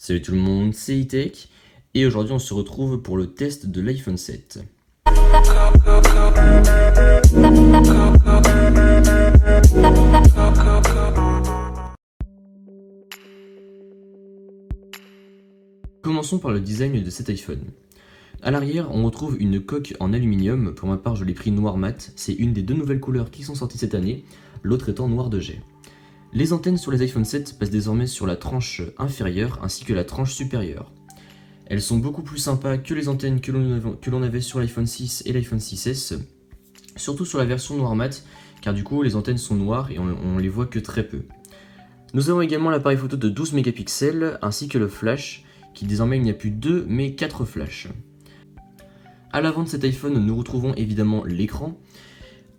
Salut tout le monde, c'est E-Tech et aujourd'hui on se retrouve pour le test de l'iPhone 7. Commençons par le design de cet iPhone. A l'arrière, on retrouve une coque en aluminium, pour ma part je l'ai pris noir mat, c'est une des deux nouvelles couleurs qui sont sorties cette année, l'autre étant noir de jet. Les antennes sur les iPhone 7 passent désormais sur la tranche inférieure ainsi que la tranche supérieure. Elles sont beaucoup plus sympas que les antennes que l'on avait sur l'iPhone 6 et l'iPhone 6S, surtout sur la version noir mat, car du coup les antennes sont noires et on les voit que très peu. Nous avons également l'appareil photo de 12 mégapixels ainsi que le flash, qui désormais il n'y a plus 2 mais 4 flashs. A l'avant de cet iPhone, nous retrouvons évidemment l'écran.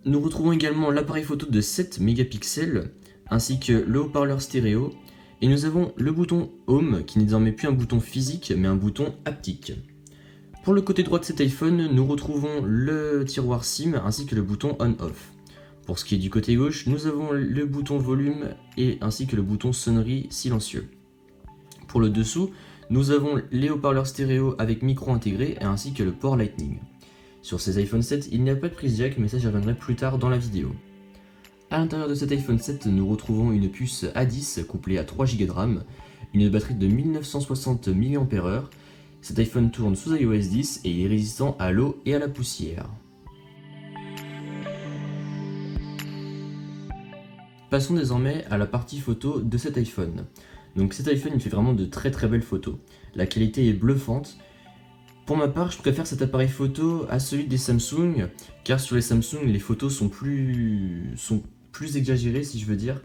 Nous retrouvons également l'appareil photo de 7 mégapixels ainsi que le haut-parleur stéréo. Et nous avons le bouton Home qui n'est désormais plus un bouton physique mais un bouton haptique. Pour le côté droit de cet iPhone, nous retrouvons le tiroir SIM ainsi que le bouton On-Off. Pour ce qui est du côté gauche, nous avons le bouton volume et ainsi que le bouton sonnerie silencieux. Pour le dessous, nous avons les haut-parleurs stéréo avec micro intégré ainsi que le port Lightning. Sur ces iPhone 7, il n'y a pas de prise jack, mais ça j'y reviendrai plus tard dans la vidéo. A l'intérieur de cet iPhone 7, nous retrouvons une puce A10 couplée à 3Go de RAM, une batterie de 1960 mAh. Cet iPhone tourne sous iOS 10 et il est résistant à l'eau et à la poussière. Passons désormais à la partie photo de cet iPhone. Donc cet iPhone il fait vraiment de très belles photos. La qualité est bluffante. Pour ma part, je préfère cet appareil photo à celui des Samsung, car sur les Samsung, les photos sont plus exagérées, si je veux dire,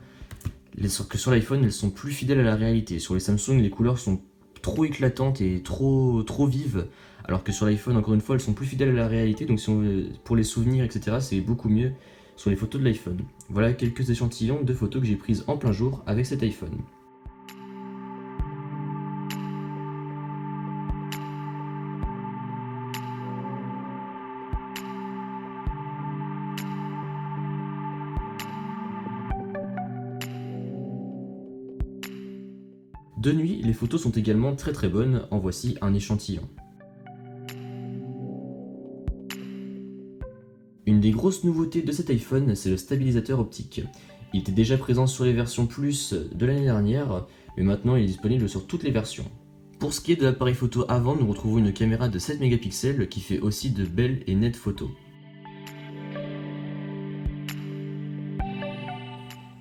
que sur l'iPhone, elles sont plus fidèles à la réalité. Sur les Samsung, les couleurs sont trop éclatantes et trop vives, alors que sur l'iPhone, encore une fois, elles sont plus fidèles à la réalité, donc si on veut, pour les souvenirs, etc., c'est beaucoup mieux sur les photos de l'iPhone. Voilà quelques échantillons de photos que j'ai prises en plein jour avec cet iPhone. De nuit, les photos sont également très bonnes, en voici un échantillon. Une des grosses nouveautés de cet iPhone, c'est le stabilisateur optique. Il était déjà présent sur les versions Plus de l'année dernière, mais maintenant il est disponible sur toutes les versions. Pour ce qui est de l'appareil photo avant, nous retrouvons une caméra de 7 mégapixels qui fait aussi de belles et nettes photos.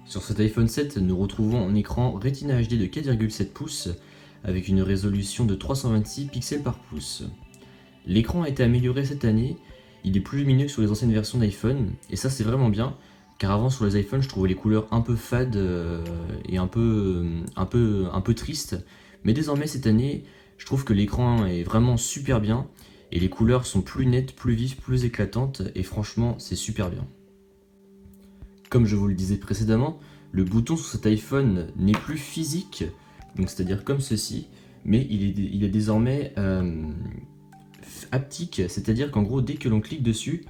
Sur cet iPhone 7, nous retrouvons un écran Retina HD de 4,7 pouces avec une résolution de 326 pixels par pouce. L'écran a été amélioré cette année, il est plus lumineux que sur les anciennes versions d'iPhone, et ça c'est vraiment bien, car avant sur les iPhones je trouvais les couleurs un peu fades et un peu tristes, mais désormais cette année je trouve que l'écran est vraiment super bien, et les couleurs sont plus nettes, plus vives, plus éclatantes, et franchement c'est super bien. Comme je vous le disais précédemment, le bouton sur cet iPhone n'est plus physique, donc c'est-à-dire comme ceci, mais il est désormais haptique, c'est-à-dire qu'en gros dès que l'on clique dessus,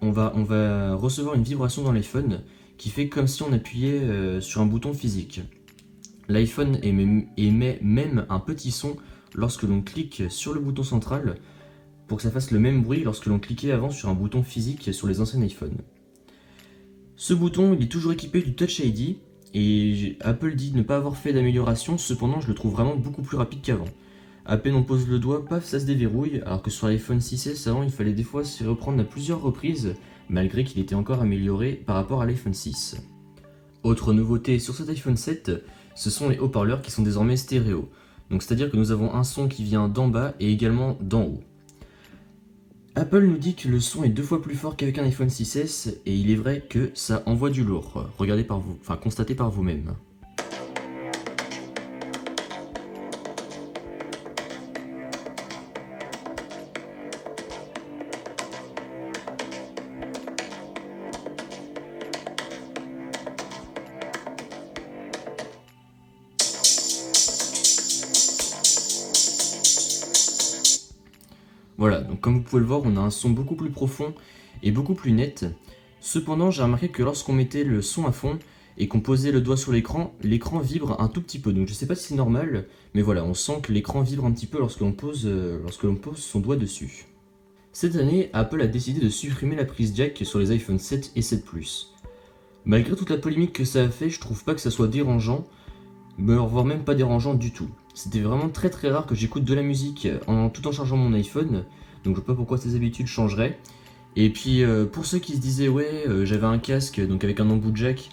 on va recevoir une vibration dans l'iPhone qui fait comme si on appuyait sur un bouton physique. L'iPhone émet même un petit son lorsque l'on clique sur le bouton central pour que ça fasse le même bruit lorsque l'on cliquait avant sur un bouton physique sur les anciens iPhones. Ce bouton il est toujours équipé du Touch ID et Apple dit ne pas avoir fait d'amélioration, cependant je le trouve vraiment beaucoup plus rapide qu'avant. À peine on pose le doigt, paf, ça se déverrouille, alors que sur l'iPhone 6S avant il fallait des fois s'y reprendre à plusieurs reprises, malgré qu'il était encore amélioré par rapport à l'iPhone 6. Autre nouveauté sur cet iPhone 7, ce sont les haut-parleurs qui sont désormais stéréo. Donc c'est-à-dire que nous avons un son qui vient d'en bas et également d'en haut. Apple nous dit que le son est 2 fois plus fort qu'avec un iPhone 6S et il est vrai que ça envoie du lourd. Constatez par vous-même. Voilà, donc comme vous pouvez le voir, on a un son beaucoup plus profond et beaucoup plus net. Cependant, j'ai remarqué que lorsqu'on mettait le son à fond, et qu'on posait le doigt sur l'écran, l'écran vibre un tout petit peu. Donc je sais pas si c'est normal, mais voilà, on sent que l'écran vibre un petit peu lorsque l'on pose son doigt dessus. Cette année, Apple a décidé de supprimer la prise jack sur les iPhone 7 et 7 Plus. Malgré toute la polémique que ça a fait, je trouve pas que ça soit dérangeant, voire même pas dérangeant du tout. C'était vraiment très très rare que j'écoute de la musique tout en chargeant mon iPhone, donc je vois pas pourquoi ces habitudes changeraient. Et puis pour ceux qui se disaient ouais j'avais un casque donc avec un embout jack,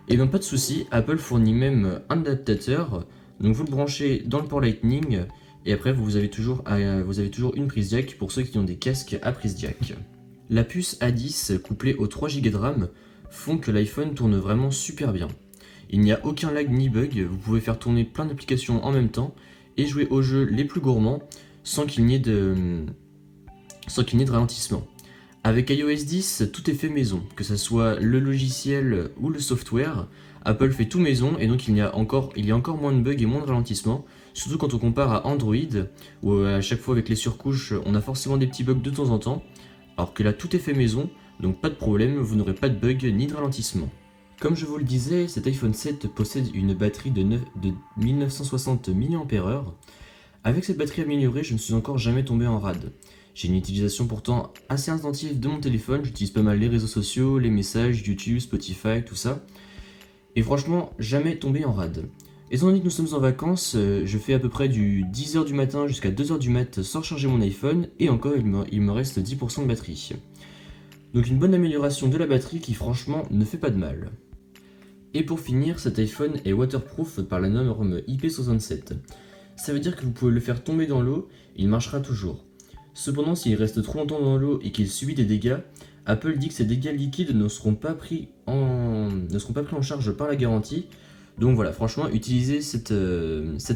et bien pas de souci, Apple fournit même un adaptateur, donc vous le branchez dans le port Lightning et après vous avez toujours une prise jack pour ceux qui ont des casques à prise jack. La puce A10 couplée aux 3 Go de RAM font que l'iPhone tourne vraiment super bien. Il n'y a aucun lag ni bug, vous pouvez faire tourner plein d'applications en même temps et jouer aux jeux les plus gourmands sans qu'il n'y ait de ralentissement. Avec iOS 10, tout est fait maison, que ce soit le logiciel ou le software, Apple fait tout maison et donc il y a encore moins de bugs et moins de ralentissement, surtout quand on compare à Android, où à chaque fois avec les surcouches, on a forcément des petits bugs de temps en temps, alors que là tout est fait maison, donc pas de problème, vous n'aurez pas de bugs ni de ralentissement. Comme je vous le disais, cet iPhone 7 possède une batterie de 1960 mAh. Avec cette batterie améliorée, je ne suis encore jamais tombé en rade. J'ai une utilisation pourtant assez intensive de mon téléphone, j'utilise pas mal les réseaux sociaux, les messages, YouTube, Spotify, tout ça. Et franchement, jamais tombé en rade. Étant donné que nous sommes en vacances, je fais à peu près du 10h du matin jusqu'à 2h du mat sans recharger mon iPhone, et encore il me reste 10% de batterie. Donc une bonne amélioration de la batterie qui franchement ne fait pas de mal. Et pour finir, cet iPhone est waterproof par la norme IP67. Ça veut dire que vous pouvez le faire tomber dans l'eau, il marchera toujours. Cependant, s'il reste trop longtemps dans l'eau et qu'il subit des dégâts, Apple dit que ces dégâts liquides ne seront pas pris en charge par la garantie. Donc voilà, franchement, utilisez cette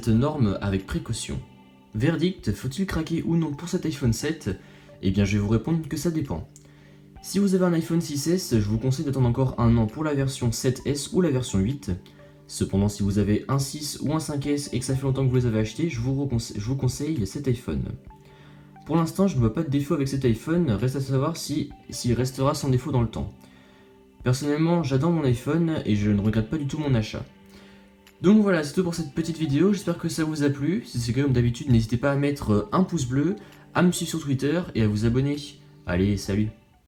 norme avec précaution. Verdict, faut-il craquer ou non pour cet iPhone 7 ? Eh bien, je vais vous répondre que ça dépend. Si vous avez un iPhone 6S, je vous conseille d'attendre encore un an pour la version 7S ou la version 8. Cependant, si vous avez un 6 ou un 5S et que ça fait longtemps que vous les avez achetés, je vous conseille cet iPhone. Pour l'instant, je ne vois pas de défaut avec cet iPhone, reste à savoir s'il restera sans défaut dans le temps. Personnellement, j'adore mon iPhone et je ne regrette pas du tout mon achat. Donc voilà, c'est tout pour cette petite vidéo, j'espère que ça vous a plu. Si c'est comme d'habitude, n'hésitez pas à mettre un pouce bleu, à me suivre sur Twitter et à vous abonner. Allez, salut!